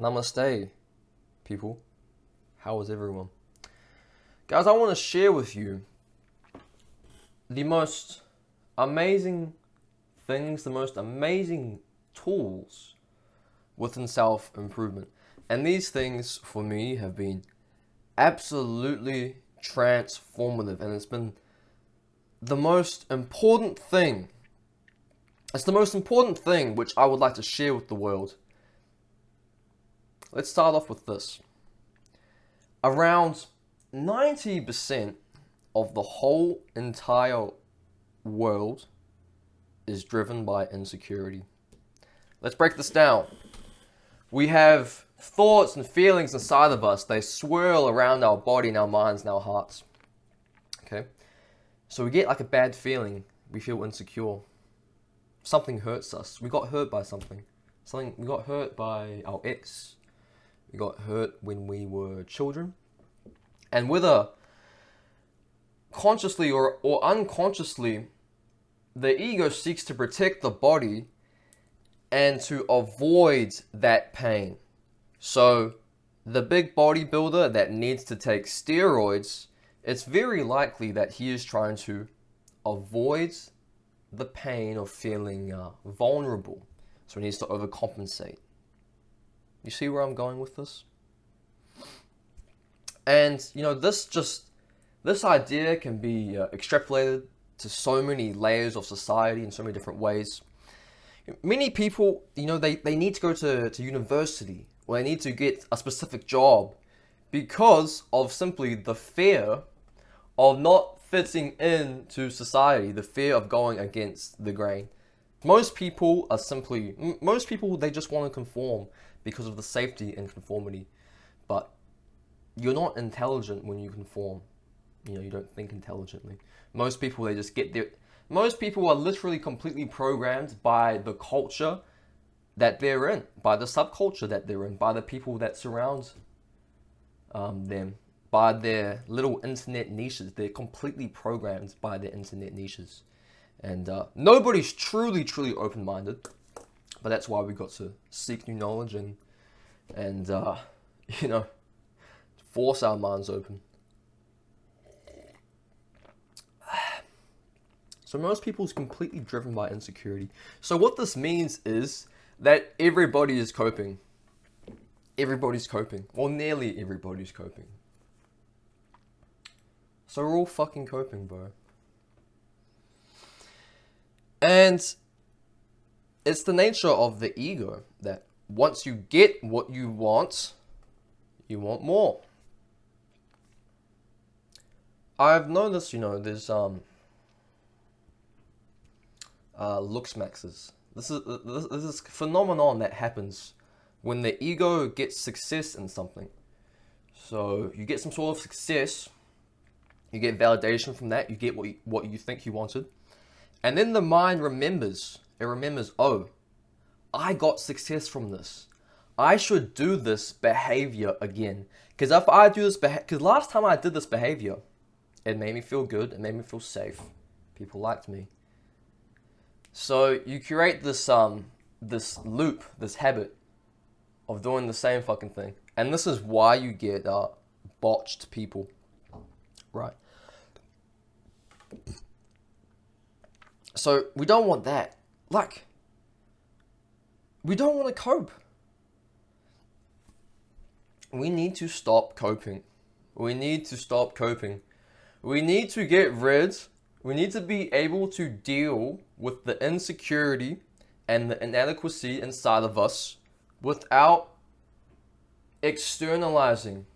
Namaste, people. How is everyone? Guys, I want to share with you the most amazing things, the most amazing tools within self-improvement. And these things, for me, have been absolutely transformative. And it's been the most important thing. It's the most important thing which I would like to share with the world. Let's start off with this. Around 90% of the whole entire world is driven by insecurity. Let's break this down. We have thoughts and feelings inside of us. They swirl around our body and our minds and our hearts. Okay? So we get like a bad feeling. We feel insecure. Something hurts us. We got hurt by something. We got hurt by our ex. We got hurt when we were children. And whether consciously or unconsciously, the ego seeks to protect the body and to avoid that pain. So the big bodybuilder that needs to take steroids, it's very likely that he is trying to avoid the pain of feeling vulnerable. So he needs to overcompensate. You see where I'm going with this? And, you know, this idea can be extrapolated to so many layers of society in so many different ways. Many people, you know, they need to go to university, or they need to get a specific job because of simply the fear of not fitting into society, the fear of going against the grain. Most people, they just want to conform because of the safety and conformity. But you're not intelligent when you conform. You know, you don't think intelligently. Most people, they just get there. Most people are literally completely programmed by the culture that they're in, by the subculture that they're in, by the people that surround them, by their little internet niches. They're completely programmed by their internet niches. And nobody's truly open-minded. But that's why we got to seek new knowledge and you know, force our minds open. So most people is completely driven by insecurity. So what this means is that everybody is coping. Everybody's coping. Well, nearly everybody's coping. So we're all fucking coping, bro. And it's the nature of the ego that once you get what you want more. I've noticed, you know, there's looks maxes. This is a phenomenon that happens when the ego gets success in something. So you get some sort of success, you get validation from that, you get what you think you wanted, and then the mind remembers. It remembers, oh, I got success from this. I should do this behavior again. Because if I do this because last time I did this behavior, it made me feel good. It made me feel safe. People liked me. So you create this loop, this habit of doing the same fucking thing. And this is why you get botched people. Right. So we don't want that. Like, we don't want to cope. We need to stop coping. We need to stop coping. We need to get rid. We need to be able to deal with the insecurity and the inadequacy inside of us without externalizing.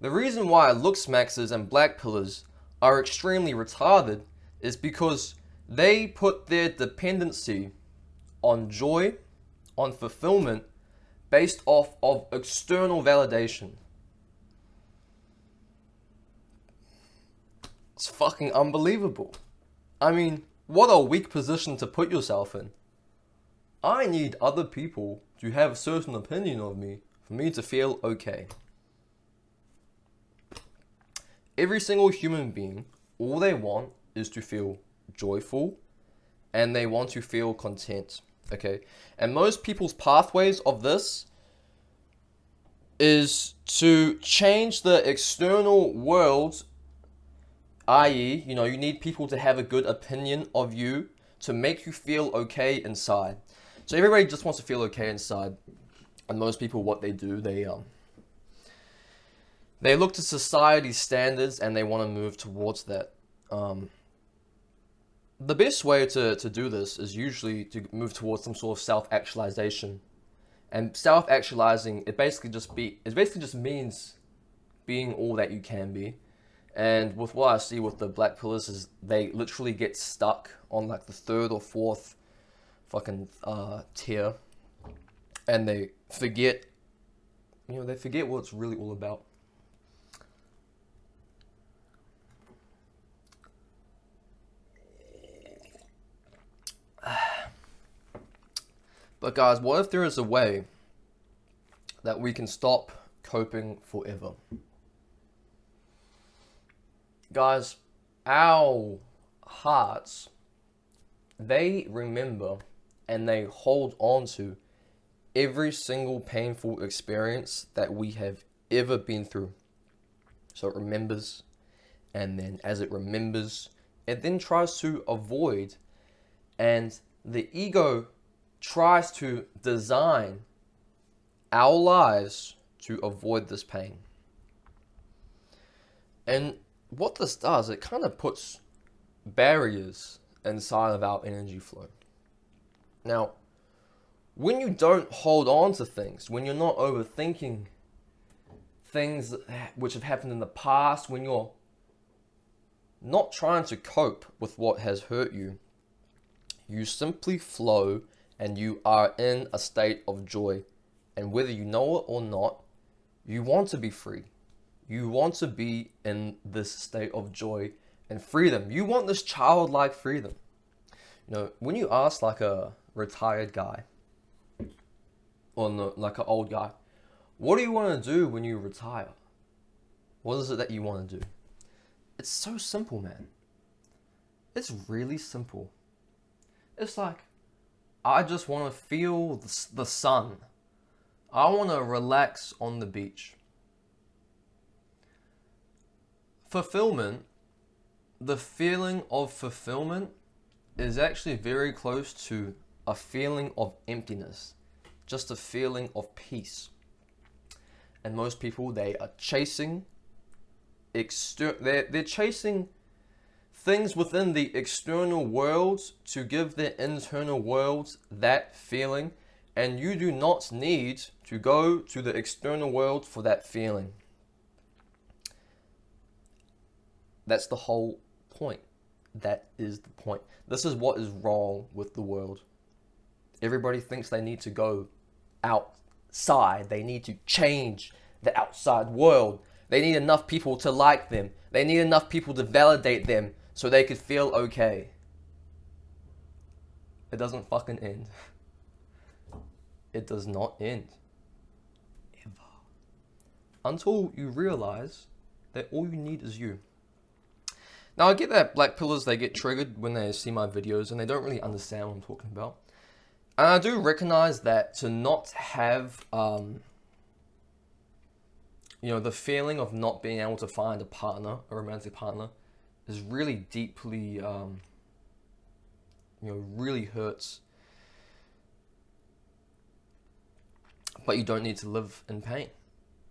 The reason why looks maxes and black pillars are extremely retarded is because they put their dependency on joy, on fulfillment, based off of external validation. It's fucking unbelievable. I mean, what a weak position to put yourself in. I need other people to have a certain opinion of me for me to feel okay. Every single human being, all they want is to feel joyful and they want to feel content. Okay, and most people's pathways of this is to change the external world, i.e., you need people to have a good opinion of you to make you feel okay inside. So everybody just wants to feel okay inside, and most people, what they do, they look to society's standards and they want to move towards that. The best way to do this is usually to move towards some sort of self-actualization. And self-actualizing, it basically just means being all that you can be. And with what I see with the black pillars is they literally get stuck on like the third or fourth fucking tier, and they forget what it's really all about. But guys, what if there is a way that we can stop coping forever? Guys, our hearts, they remember and they hold on to every single painful experience that we have ever been through. So it remembers, and then as it remembers, it then tries to avoid, and the ego tries to design our lives to avoid this pain. And what this does, it kind of puts barriers inside of our energy flow. Now, when you don't hold on to things, when you're not overthinking things which have happened in the past, when you're not trying to cope with what has hurt you, you simply flow and you are in a state of joy. And whether you know it or not, you want to be free. You want to be in this state of joy and freedom. You want this childlike freedom. When you ask like a retired guy, or no, like an old guy, what do you want to do when you retire? What is it that you want to do? It's so simple, man. It's really simple. It's like, I just want to feel the sun. I want to relax on the beach. Fulfillment, the feeling of fulfillment is actually very close to a feeling of emptiness, just a feeling of peace. And most people, they are chasing they're chasing things within the external world to give their internal world that feeling, and you do not need to go to the external world for that feeling. That's the whole point. That is the point. This is what is wrong with the world. Everybody thinks they need to go outside. They need to change the outside world. They need enough people to like them. They need enough people to validate them so they could feel okay. It doesn't fucking end. It does not end. Ever. Until you realize that all you need is you. Now, I get that black pillars, they get triggered when they see my videos and they don't really understand what I'm talking about. And I do recognize that to not have, the feeling of not being able to find a partner, a romantic partner, is really deeply, really hurts. But you don't need to live in pain,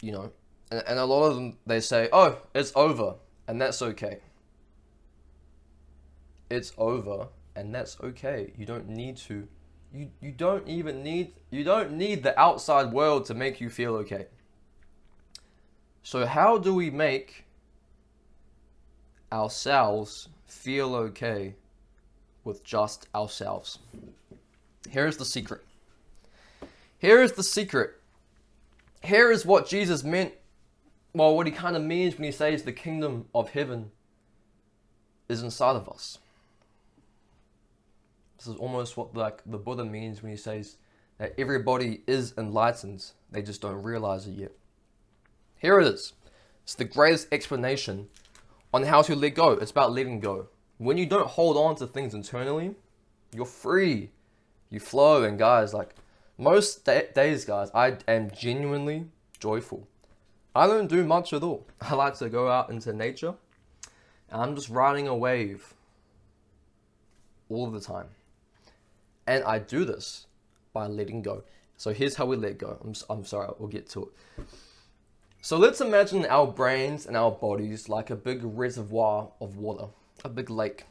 And a lot of them, they say, oh, it's over, and that's okay. It's over, and that's okay. You don't need to, you don't need the outside world to make you feel okay. So how do we make ourselves feel okay with just ourselves? Here's the secret. Here is the secret. Here is what Jesus meant, well, what he kind of means when he says the kingdom of heaven is inside of us. This is almost what the Buddha means when he says that everybody is enlightened. They just don't realize it yet. Here it is. It's the greatest explanation on how to let go. It's about letting go. When you don't hold on to things internally, you're free. You flow. And guys, most days, guys, I am genuinely joyful. I don't do much at all. I like to go out into nature and I'm just riding a wave all of the time. And I do this by letting go. So here's how we let go. I'm sorry, we'll get to it. So let's imagine our brains and our bodies like a big reservoir of water, a big lake.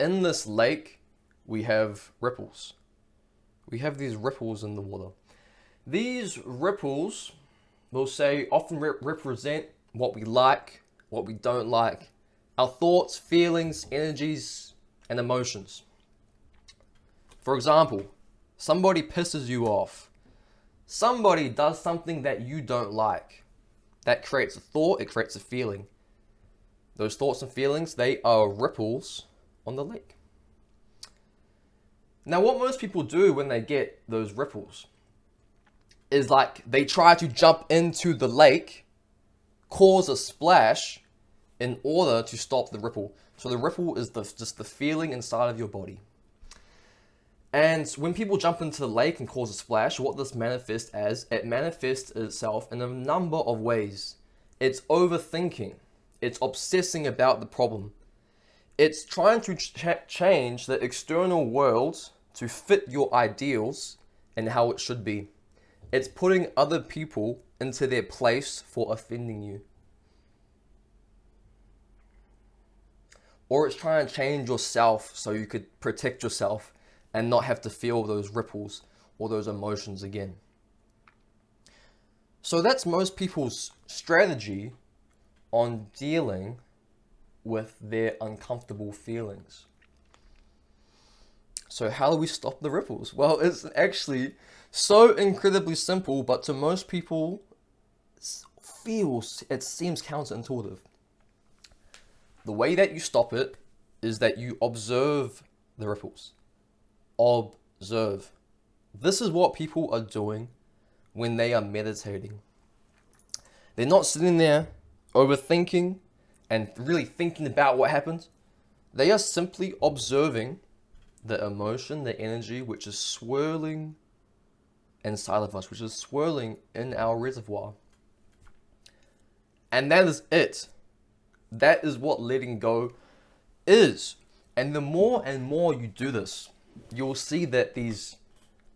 In this lake, we have ripples. We have these ripples in the water. These ripples, we'll say, often represent what we like, what we don't like, our thoughts, feelings, energies, and emotions. For example, somebody pisses you off. Somebody does something that you don't like. That creates a thought, it creates a feeling. Those thoughts and feelings, they are ripples on the lake. Now, what most people do when they get those ripples is like they try to jump into the lake, cause a splash in order to stop the ripple. So the ripple is just the feeling inside of your body. And when people jump into the lake and cause a splash, what this manifests as, it manifests itself in a number of ways. It's overthinking. It's obsessing about the problem. It's trying to change the external world to fit your ideals and how it should be. It's putting other people into their place for offending you. Or it's trying to change yourself so you could protect yourself and not have to feel those ripples or those emotions again. So that's most people's strategy on dealing with their uncomfortable feelings. So how do we stop the ripples? Well, it's actually so incredibly simple, but to most people, it seems counterintuitive. The way that you stop it is that you observe the ripples. Observe. This is what people are doing when they are meditating. They're not sitting there overthinking and really thinking about what happened. They are simply observing the emotion, the energy, which is swirling inside of us, which is swirling in our reservoir. And that is it. That is what letting go is. And the more and more you do this, you'll see that these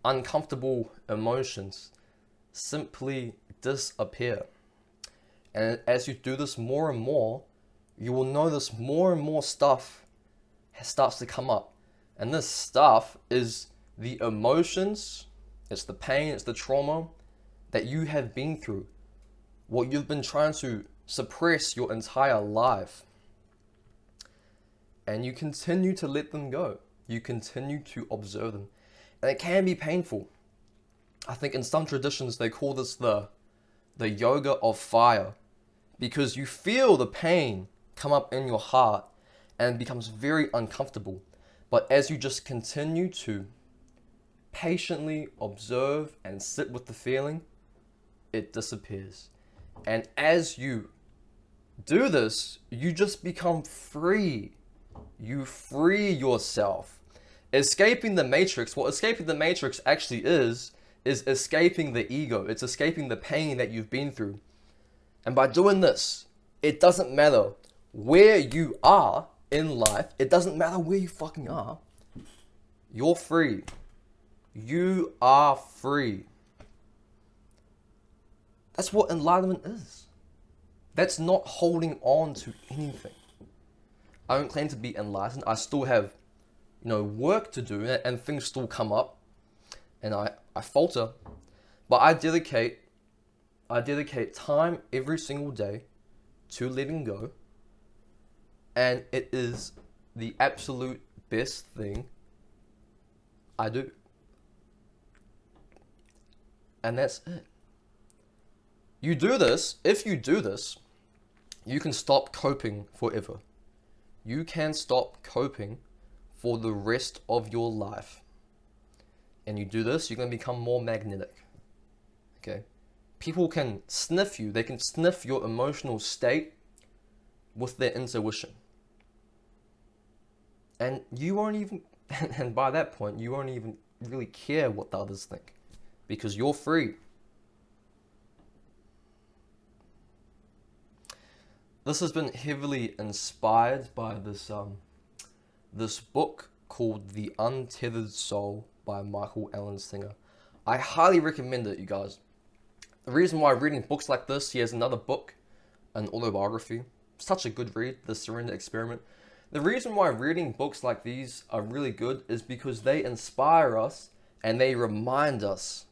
uncomfortable emotions simply disappear. And as you do this more and more, you will notice more and more stuff starts to come up. And this stuff is the emotions, it's the pain, it's the trauma that you have been through, what you've been trying to suppress your entire life. And you continue to let them go. You continue to observe them. And it can be painful. I think in some traditions they call this the yoga of fire, because you feel the pain come up in your heart and it becomes very uncomfortable. But as you just continue to patiently observe and sit with the feeling, it disappears. And as you do this, you just become free. You free yourself. Escaping the matrix, what escaping the matrix actually is escaping the ego. It's escaping the pain that you've been through. And by doing this, it doesn't matter where you are in life. It doesn't matter where you fucking are. You're free. You are free. That's what enlightenment is. That's not holding on to anything. I don't claim to be enlightened. I still have, work to do, and things still come up, and I falter. But I dedicate time every single day to letting go, and it is the absolute best thing I do. And that's it. You do this, if you do this, you can stop coping forever. You can stop coping for the rest of your life. And you do this, you're going to become more magnetic. Okay? People can sniff you. They can sniff your emotional state with their intuition. And you won't even, and by that point, you won't even really care what the others think. Because you're free. This has been heavily inspired by this book called The Untethered Soul by Michael Allen Singer. I highly recommend it, you guys. The reason why reading books like this, he has another book, an autobiography, such a good read, The Surrender Experiment. The reason why reading books like these are really good is because they inspire us and they remind us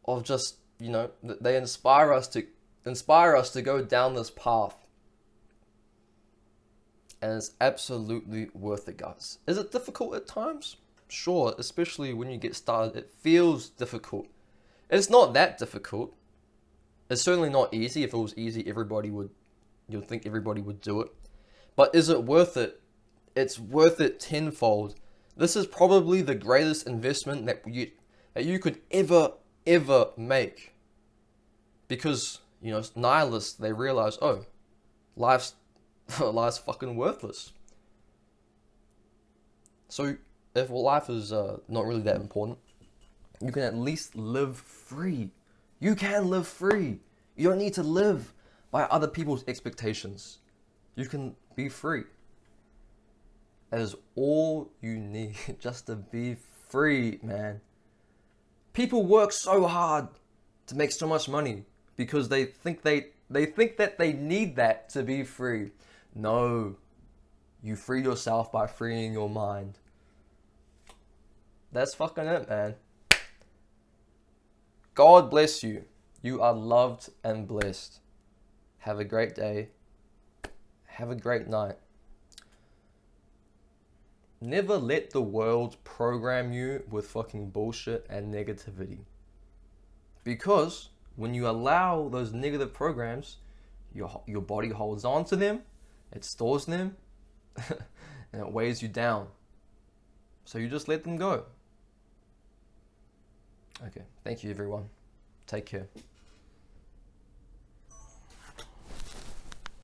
of just, they inspire us to go down this path. And it's absolutely worth it, guys. Is it difficult at times? Sure, especially when you get started, it feels difficult. It's not that difficult. It's certainly not easy. If it was easy, you'd think everybody would do it. But is it worth it? It's worth it tenfold. This is probably the greatest investment that you could ever make. Because, nihilists, they realize, oh, life's fucking worthless. So if life is not really that important, you can at least live free. You can live free. You don't need to live by other people's expectations. You can be free. That is all you need, just to be free, man. People work so hard to make so much money because they think that they need that to be free. No, you free yourself by freeing your mind. That's fucking it, man. God bless you. You are loved and blessed. Have a great day. Have a great night. Never let the world program you with fucking bullshit and negativity. Because when you allow those negative programs, your body holds on to them, it stores them, and it weighs you down. So you just let them go. Okay, thank you everyone. Take care.